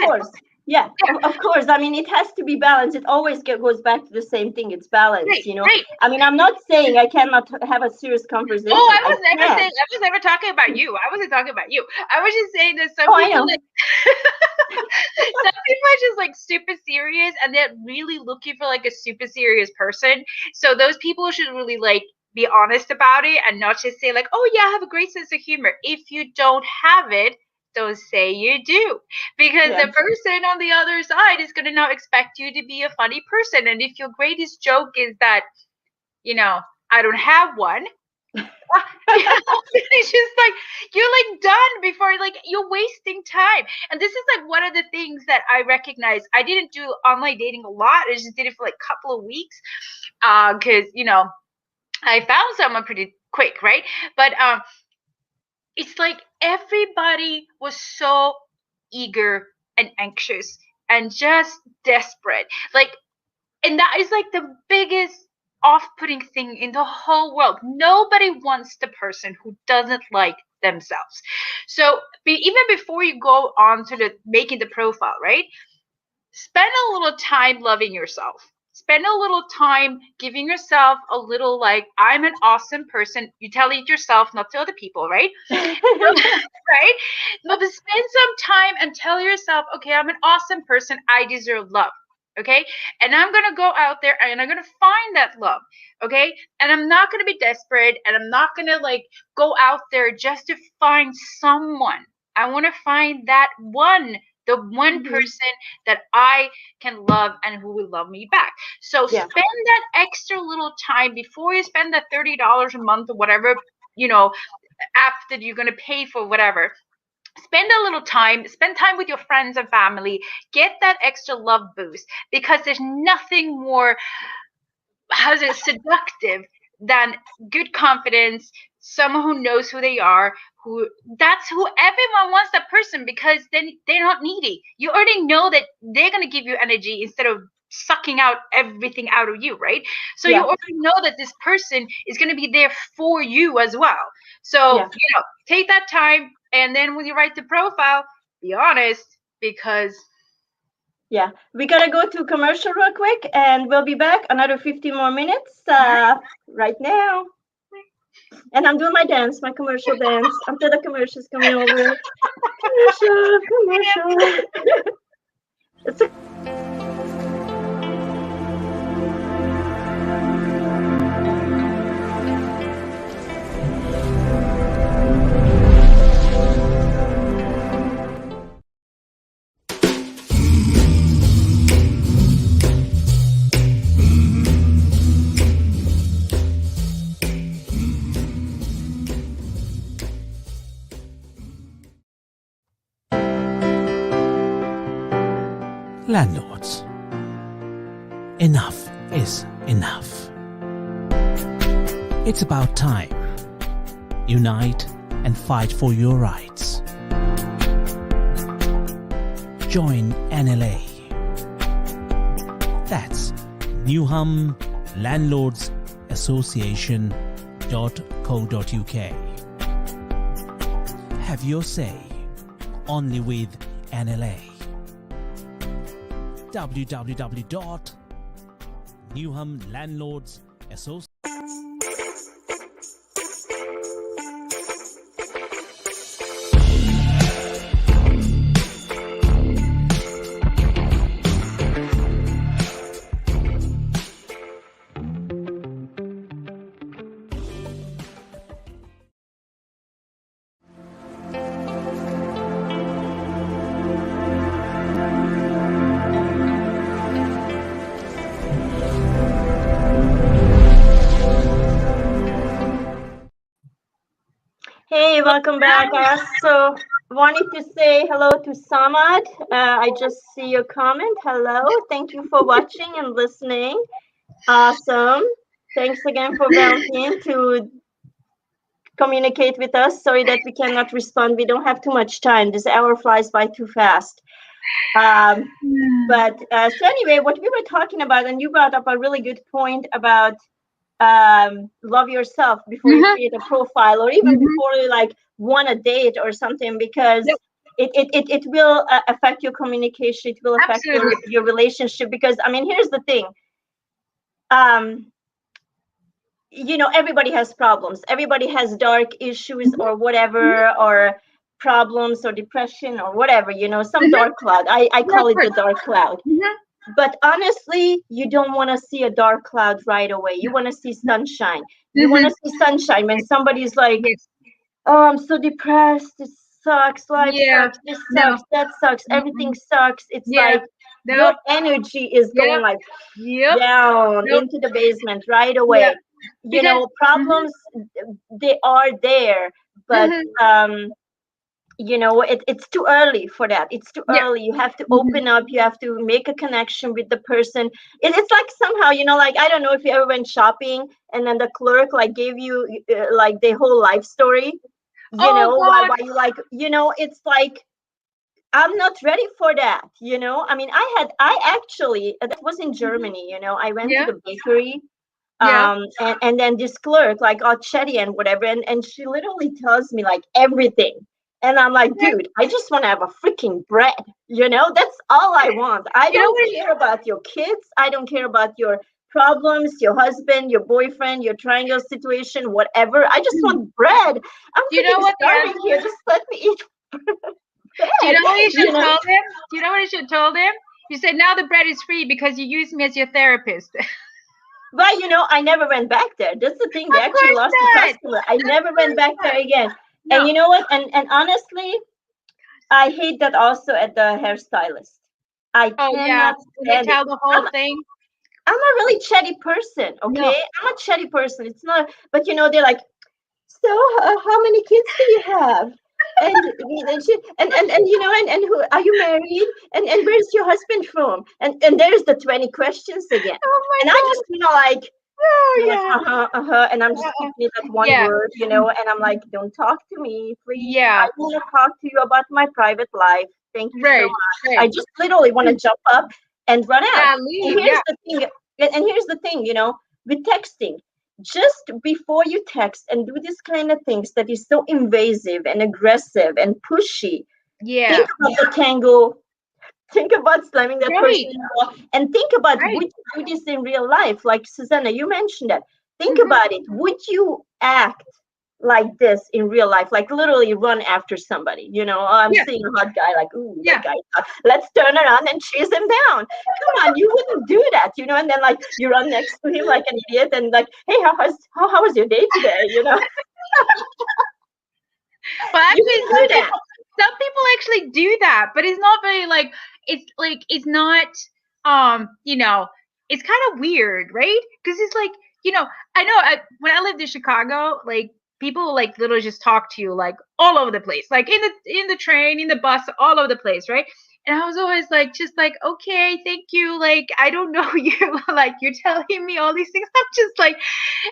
course. Yeah, of course. I mean, it has to be balanced. It always goes back to the same thing. It's balance, Right. I mean, I'm not saying I cannot have a serious conversation. Oh, I was never talking about you. I wasn't talking about you. I was just saying that some people like some people are just like super serious and they're really looking for like a super serious person. So those people should really like be honest about it and not just say like, oh yeah, I have a great sense of humor. If you don't have it, don't say you do, because the person on the other side is going to not expect you to be a funny person. And if your greatest joke is that, I don't have one, it's just like you're like done before, like you're wasting time. And this is like one of the things that I recognize. I didn't do online dating a lot. I just did it for like a couple of weeks because I found someone pretty quick, right? But it's like everybody was so eager and anxious and just desperate. Like, and that is like the biggest off-putting thing in the whole world. Nobody wants the person who doesn't like themselves. So even before you go on to making the profile, right? Spend a little time loving yourself. Spend a little time giving yourself a little like, I'm an awesome person. You tell it yourself, not to other people, right? Right? But spend some time and tell yourself, okay, I'm an awesome person. I deserve love. Okay. And I'm going to go out there and I'm going to find that love. Okay. And I'm not going to be desperate and I'm not going to like go out there just to find someone. I want to find that the one person that I can love and who will love me back. So spend that extra little time before you spend that $30 a month or whatever, app that you're going to pay for, whatever. Spend a little time, spend time with your friends and family, get that extra love boost, because there's nothing more, seductive than good confidence, someone who knows who they are, that's who everyone wants, that person, because then they're not needy. You already know that they're going to give you energy instead of sucking out everything out of you, right? So you already know that this person is going to be there for you as well. So, take that time. And then when you write the profile, be honest, because... Yeah, we got to go to commercial real quick, and we'll be back another 15 more minutes right now. And I'm doing my commercial dance, until the commercial's coming over. Commercial. It's a Landlords. Enough is enough. It's about time. Unite and fight for your rights. Join NLA. That's Newham Landlords Association.co.uk. Have your say only with NLA. www.newhamlandlordsassociation. Hey, welcome back. I also wanted to say hello to Samad. I just see your comment. Hello. Thank you for watching and listening. Awesome. Thanks again for volunteering to communicate with us. Sorry that we cannot respond. We don't have too much time. This hour flies by too fast. Um, so anyway, what we were talking about, and you brought up a really good point about love yourself before you Mhm, create a profile, or even mhm. before you like want a date or something, because Yep, it will affect your communication. It will affect absolutely. your relationship. Because I mean, here's the thing. Um, everybody has problems. Everybody has dark issues Mhm, or mhm, whatever, or problems or depression or whatever. Some mhm. dark cloud. I Yeah, of call it the course. dark cloud. Mhm. But honestly, you don't want to see a dark cloud right away. You No, want to see no. sunshine. You want Mhm. to see sunshine when somebody's like, Yes. "Oh, I'm so depressed. It sucks. Life Yeah. sucks. This No. sucks. That sucks. Everything Mm-mm. sucks." It's Yeah. like your Nope. energy is going Yep. like Yep. down Nope. into the basement right Yeah. away. Because. Mhm. Problems, they are there, but Mhm. it's too early for that. It's too Yeah. early. You have to Mhm. open up. You have to make a connection with the person. It's like somehow, like, I don't know if you ever went shopping and then the clerk like gave you like the whole life story, Oh why God. you like, it's like, I'm not ready for that. I mean, I actually, that was in Mhm. Germany. I went to Yeah. the bakery, Yeah. and then this clerk, like, oh, Chetty and whatever, and she literally tells me like everything. And I'm like, Yeah. dude, I just want to have a freaking bread. That's all I want. I You know don't what? care about your kids. I don't care about your problems, your husband, your boyfriend, your triangle situation, whatever. I just want bread. I'm Do you know freaking what the starving answer? here. Just let me eat Do you bread. know what you should you have know told him? Do you know what you should have told him? You said now the bread is free because you use me as your therapist. Of but I never went back there. That's the thing. They actually course lost the not. customer. I Of never went course back not. there again. And No. you know what? And honestly, I hate that also at the hairstylist. I Oh yeah. cannot When they stand it. tell the I'm whole thing. I'm a really chatty person, No. okay? I'm a chatty person. It's not, but they're like, so how many kids do you have? And who are you married? And where's your husband from? And there's the 20 questions again. Oh my And I just God. like, Oh like, yeah. and I'm just Uh-uh. keeping it at one Yeah. word, and I'm like, don't talk to me, please. I Yeah. want to talk to you about my private life. Thank you so Right. much. I Right. just literally want to jump up and run out. Yeah. And Leave. here's Yeah. the thing, with texting, just before you text and do this kind of things that is so invasive and aggressive and pushy, think Yeah. about the tango. Think about slamming that person Right. in the wall, and think about, Right. would you do this in real life? Like Susanna, you mentioned that. Think Mhm. about it. Would you act like this in real life? Like literally run after somebody. Oh, I'm Yeah. seeing a hot guy. Like, ooh, that Yeah. guy. Let's turn around and chase him down. Come on, you wouldn't do that. And then like you run next to him like an idiot, and like, hey, how was your day today? Well, You actually, wouldn't do that. some people actually do that, but it's not very it's not it's kind of weird, right? Because it's like I know when I lived in Chicago, like people like literally just talk to you like all over the place, like in the train, in the bus, all over the place, right? And I was always like, just like, okay, thank you. Like, I don't know you. Like, you're telling me all these things. I'm just like,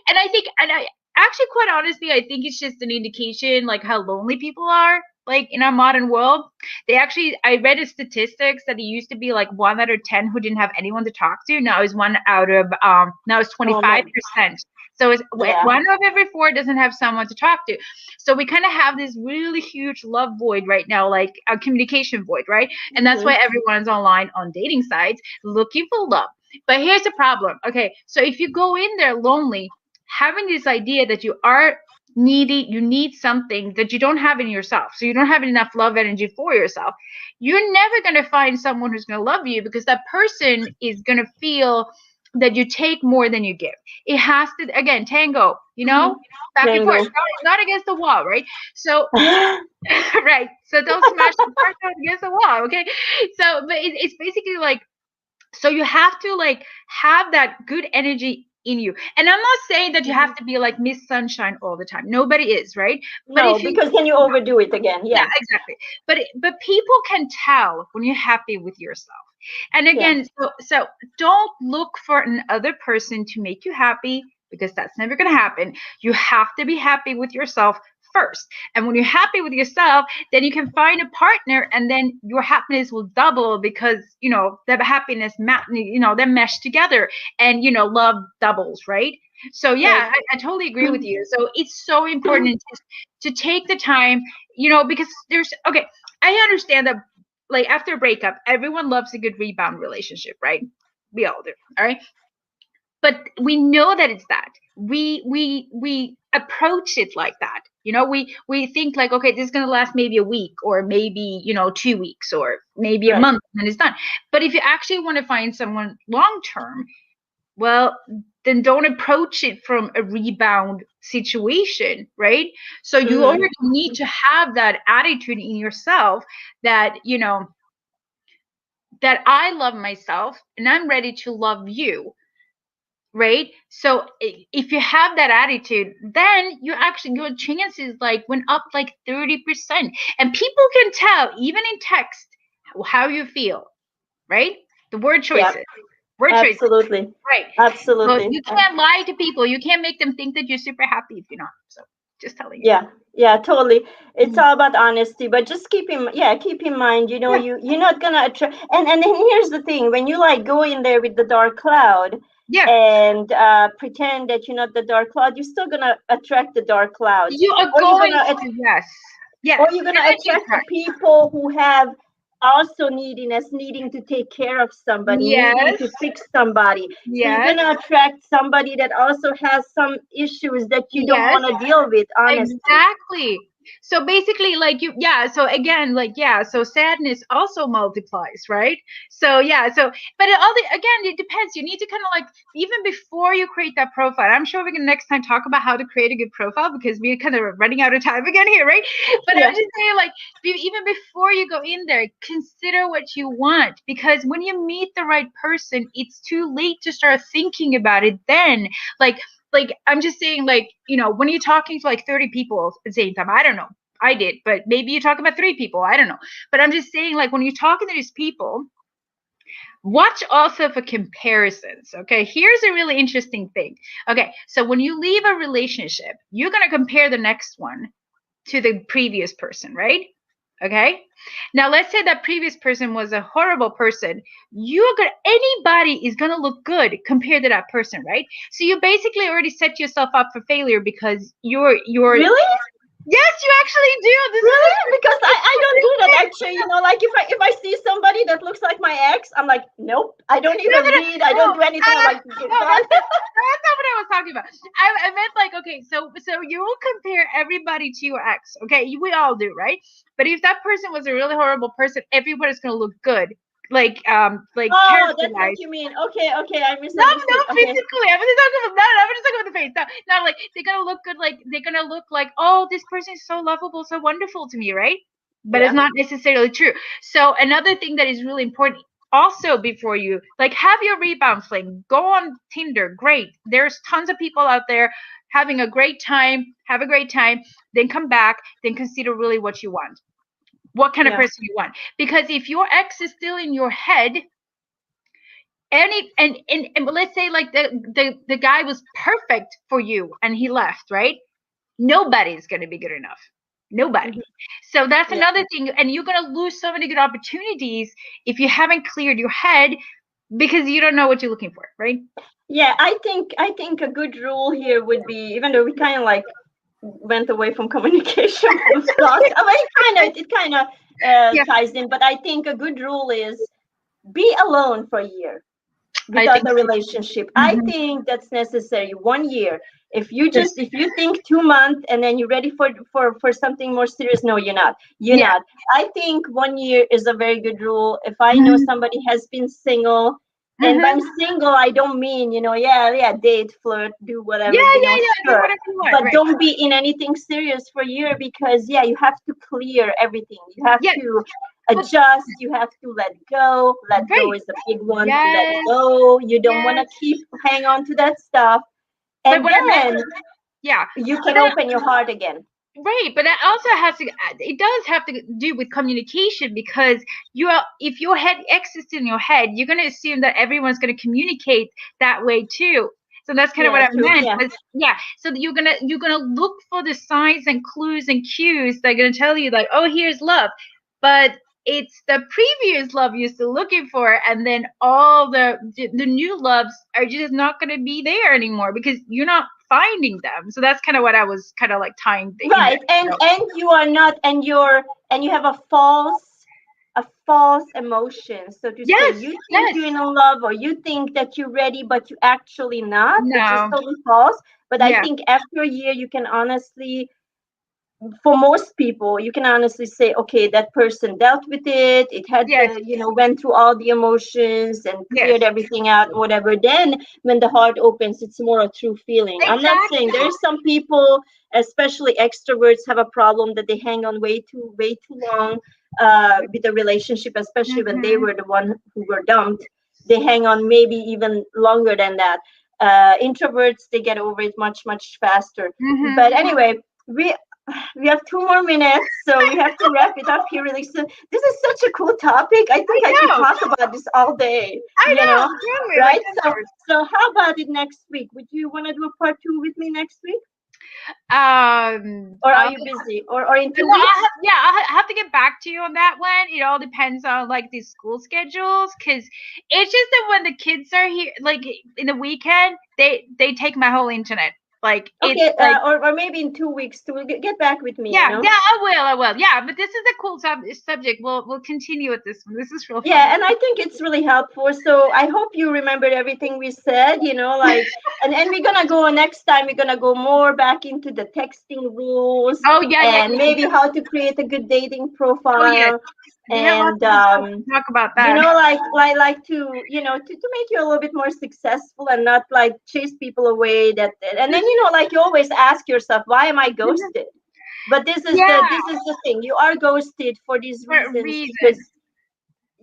and I think, and I actually, quite honestly, I think it's just an indication like how lonely people are. Like in our modern world, I read a statistics that it used to be like 1 out of 10 who didn't have anyone to talk to. Now it's now it's Oh 25%. man, So it's yeah. one of every four doesn't have someone to talk to. So we kind of have this really huge love void right now, like a communication void, right? And that's Hmm. why everyone's online on dating sites looking for love. But here's the problem. Okay, so if you go in there lonely, having this idea that you are needy, you need something that you don't have in yourself, so you don't have enough love energy for yourself, you're never going to find someone who's going to love you, because that person is going to feel that you take more than you give. It has to, again, tango, Hmm. back and forth, Tango. not against the wall, right? So right, so don't smash the partner against the wall, okay? So but it's basically like, so you have to like have that good energy in you. And I'm not saying that you have to be like Miss Sunshine all the time. Nobody is, right? But No, if you, because then you overdo it again. yeah, Yeah. exactly. But people can tell when you're happy with yourself. And again, so don't look for another person to make you happy, because that's never going to happen. You have to be happy with yourself first. And when you're happy with yourself, then you can find a partner, and then your happiness will double, because the happiness they mesh together, and love doubles, right? So yeah, Right. I totally agree with you. So it's so important to take the time, because I understand that, like, after a breakup, everyone loves a good rebound relationship, right? We all do. All right. But we know that it's that. We approach it like that. We think like, okay, this is gonna last maybe a week, or maybe 2 weeks, or maybe a Right. month, and it's done. But if you actually want to find someone long term, well, then don't approach it from a rebound situation, right? So you already need to have that attitude in yourself that that I love myself and I'm ready to love you, right? So if you have that attitude, then your chances like went up like 30%. And people can tell even in text how you feel, right? The word choices. Yeah. Word choices. Absolutely. Right. So Absolutely. you can't lie to people. You can't make them think that you're super happy if you're not. So just telling you. Yeah, totally. It's Mhm. all about honesty, but just keep in mind, Yeah. you're not gonna attract. And then here's the thing: when you like go in there with the dark cloud Yeah. and pretend that you're not the dark cloud, you're still gonna attract the dark clouds, You are or you're going gonna to, yes. Yes. or you're gonna Energy attract the attract. people who have also neediness, needing to take care of somebody, needing Yes. to fix somebody. So you're Yes. gonna attract somebody that also has some issues that you don't Yes. want to deal with, honestly. Exactly. So basically, like so again, like, so sadness also multiplies, right? So yeah, but again, it depends. You need to kind of like, even before you create that profile, I'm sure we can next time talk about how to create a good profile, because we're kind of running out of time again here, right? But Yeah. I'm just saying, like, even before you go in there, consider what you want, because when you meet the right person, it's too late to start thinking about it then. Like I'm just saying, like, when you're talking to like 30 people at the same time, I don't know, I did, but maybe you're talking about 3 people, I don't know. But I'm just saying, like, when you're talking to these people, watch also for comparisons. Okay, here's a really interesting thing. Okay, so when you leave a relationship, you're going to compare the next one to the previous person, right? Okay, now let's say that previous person was a horrible person. Anybody is gonna look good compared to that person, right? So you basically already set yourself up for failure, because you're Really? yes, you actually do. This Really? is Because I don't do that actually. Like if I see somebody that looks like my ex, I'm like, nope. I don't no, even read. I don't do anything. I'm like, no, that's not what I was talking about. I meant like, okay, so you will compare everybody to your ex. Okay, we all do, right? But if that person was a really horrible person, everybody's gonna look good, like oh, character that's what wise. you mean. Okay, I No, misunderstood. Okay. physically. I'm just talking about no. I'm just talking about the face. No, no, like they're gonna look good. Like they're gonna look like, oh, this person is so lovable, so wonderful to me, right? But it's Yeah. not necessarily true. So another thing that is really important, also, before you like have your rebound fling, go on Tinder. Great, there's tons of people out there having a great time. Have a great time. Then come back. Then consider really what you want. What kind of Yeah. person you want? Because if your ex is still in your head, and let's say like the guy was perfect for you and he left, right? Nobody's going to be good enough. Nobody. Mhm. So that's Yeah. another thing, and you're going to lose so many good opportunities if you haven't cleared your head, because you don't know what you're looking for, right? Yeah, I think a good rule here would be, even though we kind of like went away from communication stuff. I mean, it kind of Yeah, ties in, but I think a good rule is be alone for a year I without think a so. relationship. I Mhm. think that's necessary. 1 year. Yes. If you think 2 months and then you're ready for something more serious, no, you're not. You're Yeah. not. I think 1 year is a very good rule. If I know Mhm. somebody has been single, and by Mhm. single I don't mean, yeah, date, flirt, do whatever, Yeah, yeah, yeah. Do sure. whatever you want, But right? don't be in anything serious for a year, because yeah, you have to clear everything. You have Yeah. to adjust. You have to let go. Let go Right. is a big one. Let Yes. go. You don't want to Yes. keep hang on to that stuff. But And what I meant, then yeah. you But can then, open your heart again. right, but that also has to, it does have to do with communication, because if your head exists in your head, you're going to assume that everyone's going to communicate that way too. So that's kind of what Yeah, I true. meant. Yeah. But yeah, so you're gonna look for the signs and clues and cues that are gonna tell you like, oh, here's love, but it's the previous love you're still looking for, and then all the new loves are just not gonna be there anymore because you're not finding them. So that's kind of what I was kind of like tying in Right. there. And you are not, and you have a false emotion, so to say. Yes, You think yes, you're in love, or you think that you're ready, but you actually not, which is no, totally false. But I yeah, think after a year, you can honestly, for most people, you can honestly say, okay, that person dealt with it. It had yes, went through all the emotions and yes, cleared everything out, whatever. Then when the heart opens, it's more a true feeling. I'm not saying, exactly. there's some people, especially extroverts, have a problem that they hang on way too long with a relationship, especially when they Mm-hmm, were the one who were dumped. They hang on maybe even longer than that. Introverts, they get over it much faster. mm-hmm. But anyway, we have 2 more minutes, so we have to wrap it up here really soon. This is such a cool topic. I I think I could know, talk about this all day, I know, totally, like right? 10 hours. So how about it next week? Would you want to do a part 2 with me next week? Um, Or are uh, you busy? Or in two no, weeks? I have to get back to you on that one. It all depends on like the school schedules, because it's just that when the kids are here, like in the weekend, they take my whole internet. Like it's Okay, like, or maybe in 2 weeks to get back with me, yeah, yeah, I will. Yeah, but this is a cool subject. We'll continue with this one. This is real fun. Yeah, and I think it's really helpful. So I hope you remembered everything we said, like, and we're gonna go next time, we're gonna go more back into the texting rules, Oh yeah, yeah, and maybe how to create a good dating oh yeah. profile. We have lots And of good stuff to talk about that. like to, to make you a little bit more successful and not like chase people away, and then, like, you always ask yourself, why am I ghosted? But Yeah, this is the thing. You are ghosted for these for a reasons because reason.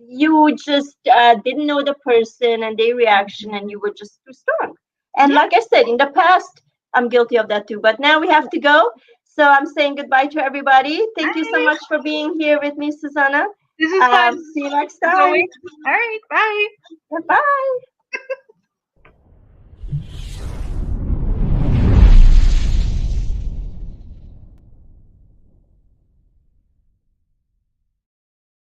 you just didn't know the person and their reaction, and you were just too strong. And Yeah. like I said, in the past, I'm guilty of that too. But now we have to go. So I'm saying goodbye to everybody. Thank you so Bye. much for being here with me, Susanna. This is fun. See you next As time. always. All right. Bye. Bye.